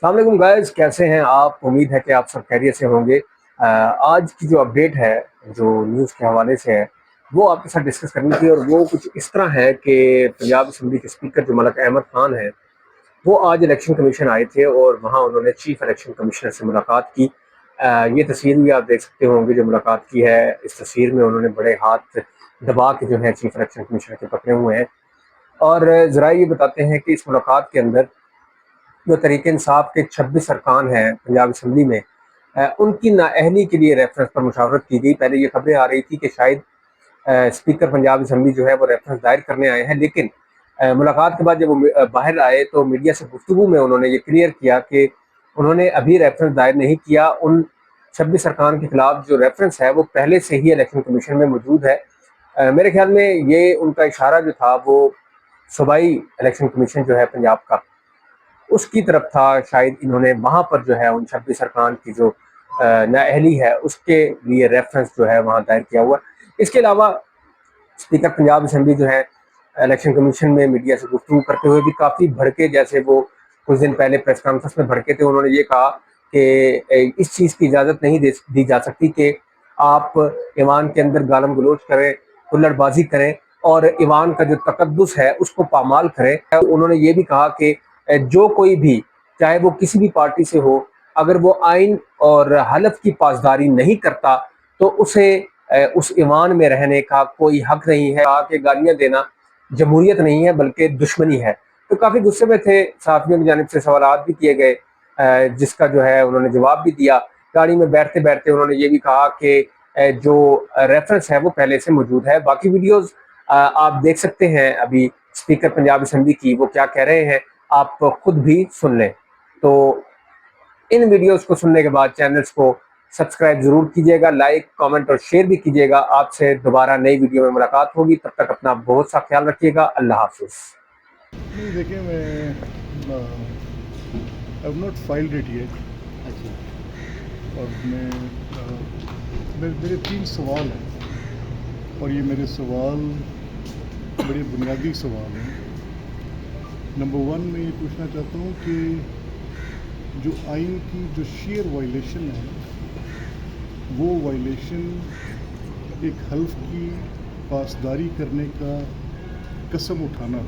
السلام علیکم گائز، کیسے ہیں آپ؟ امید ہے کہ آپ سب خیریت سے ہوں گے۔ آج کی جو اپڈیٹ ہے، جو نیوز کے حوالے سے ہے، وہ آپ کے ساتھ ڈسکس کرنی تھی، اور وہ کچھ اس طرح ہے کہ پنجاب اسمبلی کے اسپیکر جو ملک احمد خان ہیں، وہ آج الیکشن کمیشن آئے تھے اور وہاں انہوں نے چیف الیکشن کمشنر سے ملاقات کی۔ یہ تصویر بھی آپ دیکھ سکتے ہوں گے جو ملاقات کی ہے۔ اس تصویر میں انہوں نے بڑے ہاتھ دبا کے جو ہے چیف الیکشن کمشنر کے پکڑے ہوئے ہیں، اور ذرائع یہ بتاتے ہیں کہ اس ملاقات کے اندر جو تحریک انصاف کے 26 ارکان ہیں پنجاب اسمبلی میں، ان کی نااہلی کے لیے ریفرنس پر مشاورت کی گئی۔ پہلے یہ خبریں آ رہی تھی کہ شاید اسپیکر پنجاب اسمبلی جو ہے وہ ریفرنس دائر کرنے آئے ہیں، لیکن ملاقات کے بعد جب وہ باہر آئے تو میڈیا سے گفتگو میں انہوں نے یہ کلیئر کیا کہ انہوں نے ابھی ریفرنس دائر نہیں کیا۔ ان 26 ارکان کے خلاف جو ریفرنس ہے وہ پہلے سے ہی الیکشن کمیشن میں موجود ہے۔ میرے خیال میں یہ ان کا اشارہ جو تھا وہ صوبائی الیکشن کمیشن جو ہے پنجاب کا، اس کی طرف تھا۔ شاید انہوں نے وہاں پر جو ہے ان 26 ارکان کی جو نااہلی ہے اس کے لیے ریفرنس جو ہے وہاں دائر کیا ہوا۔ اس کے علاوہ اسپیکر پنجاب اسمبلی جو ہے الیکشن کمیشن میں میڈیا سے گفتگو کرتے ہوئے بھی کافی بھڑکے، جیسے وہ کچھ دن پہلے پریس کانفرنس میں بھڑکے تھے۔ انہوں نے یہ کہا کہ اس چیز کی اجازت نہیں دی جا سکتی کہ آپ ایوان کے اندر گالم گلوچ کریں، کلڑ بازی کریں اور ایوان کا جو تقدس ہے اس کو پامال کریں۔ انہوں نے یہ بھی کہا کہ جو کوئی بھی، چاہے وہ کسی بھی پارٹی سے ہو، اگر وہ آئین اور حلف کی پاسداری نہیں کرتا تو اسے اس ایوان میں رہنے کا کوئی حق نہیں ہے۔ کہ گالیاں دینا جمہوریت نہیں ہے بلکہ دشمنی ہے۔ تو کافی غصے میں تھے، صحافیوں کی جانب سے سوالات بھی کیے گئے، جس کا جو ہے انہوں نے جواب بھی دیا۔ گاڑی میں بیٹھتے بیٹھتے انہوں نے یہ بھی کہا کہ جو ریفرنس ہے وہ پہلے سے موجود ہے۔ باقی ویڈیوز آپ دیکھ سکتے ہیں، ابھی اسپیکر پنجاب اسمبلی کی وہ کیا کہہ رہے ہیں، آپ خود بھی سن لیں۔ تو ان ویڈیوز کو سننے کے بعد چینلز کو سبسکرائب ضرور کیجیے گا، لائک، کامنٹ اور شیئر بھی کیجیے گا۔ آپ سے دوبارہ نئی ویڈیو میں ملاقات ہوگی، تب تک اپنا بہت سا خیال رکھیے گا۔ اللہ حافظ۔ نہیں دیکھیں، میں have not filed it yet, اور میرے 3 سوال ہیں، اور یہ میرے سوال بڑے بنیادی سوال ہیں۔ نمبر 1 میں یہ پوچھنا چاہتا ہوں کہ جو آئین کی جو شیئر وائلیشن ہے، وہ وائلیشن ایک حلف کی پاسداری کرنے کا قسم اٹھانا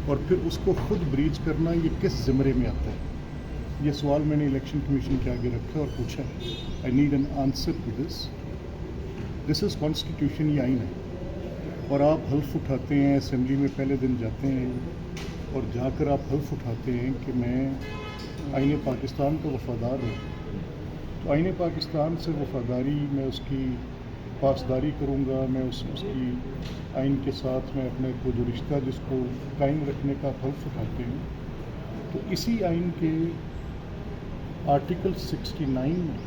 اور پھر اس کو خود بریچ کرنا، یہ کس زمرے میں آتا ہے؟ یہ سوال میں نے الیکشن کمیشن کے آگے رکھا اور پوچھا ہے۔ I need an answer to this. This is constitution, یہ آئین ہے، اور آپ حلف اٹھاتے ہیں، اسمبلی میں پہلے دن جاتے ہیں اور جا کر آپ حلف اٹھاتے ہیں کہ میں آئین پاکستان کا وفادار ہوں، تو آئین پاکستان سے وفاداری، میں اس کی پاسداری کروں گا، میں اس کی آئین کے ساتھ میں اپنے کو جو رشتہ جس کو قائم رکھنے کا حلف اٹھاتے ہیں، تو اسی آئین کے آرٹیکل 69 میں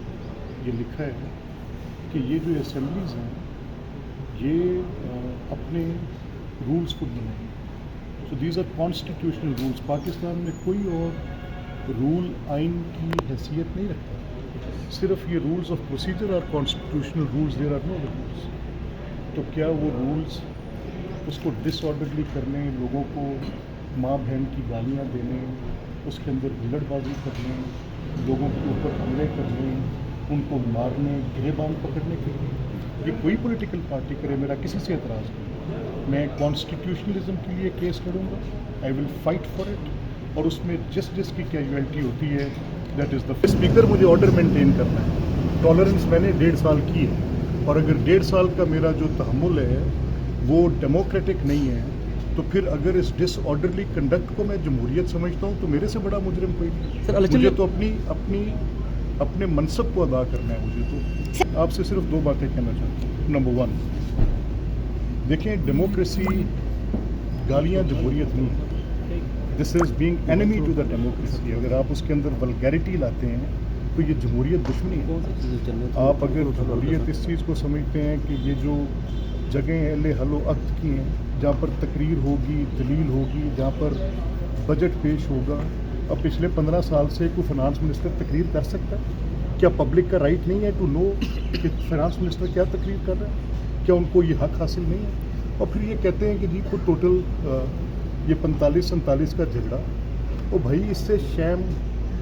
یہ لکھا ہے کہ یہ جو اسمبلیز ہیں یہ اپنے رولز خود بنائیں گے۔ So these are constitutional rules. Pakistan میں کوئی اور رول آئین کی حیثیت نہیں رکھتا، صرف یہ رولز آف پروسیجر اور constitutional rules, there are no rules. تو کیا وہ رولز اس کو ڈس آرڈرلی کرنے، لوگوں کو ماں بہن کی گالیاں دینے، اس کے اندر ہلڑ بازی کرنے، لوگوں کے اوپر حملے کرنے، ان کو مارنے، گریباں پکڑنے کے لیے یہ کوئی پولیٹیکل پارٹی کرے، میرا کسی سے اعتراض نہیں۔ میں کانسٹیٹیوشنلزم کے لیے کیس کروں گا، آئی ول فائٹ فار اٹ، اور اس میں جس کی کیجویلٹی ہوتی ہے دیٹ از دا اسپیکر۔ مجھے آرڈر مینٹین کرنا ہے، ٹالرنس میں نے 1.5 سال کی ہے، اور اگر 1.5 سال کا میرا جو تحمل ہے وہ ڈیموکریٹک نہیں ہے، تو پھر اگر اس ڈس آرڈرلی کنڈکٹ کو میں جمہوریت سمجھتا ہوں تو میرے سے بڑا مجرم کوئی نہیں۔ مجھے تو اپنے منصب کو ادا کرنا ہے۔ مجھے تو آپ سے صرف 2 باتیں کہنا چاہتا ہوں۔ نمبر 1، دیکھیں، ڈیموکریسی گالیاں جمہوریت نہیں ہے۔ This is being enemy to the democracy. اگر آپ اس کے اندر ولگیرٹی لاتے ہیں تو یہ جمہوریت دشمنی ہے۔ آپ اگر جمہوریت اس چیز کو سمجھتے ہیں کہ یہ جو جگہیں اہل حل و عقد کی ہیں، جہاں پر تقریر ہوگی، دلیل ہوگی، جہاں پر بجٹ پیش ہوگا، اب پچھلے 15 سال سے کوئی فائنانس منسٹر تقریر کر سکتا ہے؟ کیا پبلک کا رائٹ نہیں ہے ٹو نو کہ فائنانس منسٹر کیا تقریر کر رہا ہے؟ کیا ان کو یہ حق حاصل نہیں ہے؟ اور پھر یہ کہتے ہیں کہ جی کو ٹوٹل یہ 45-47 کا جھگڑا، او بھائی اس سے شیم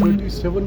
37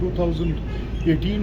2018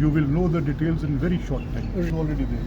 you will know the details in very short time. It's already there.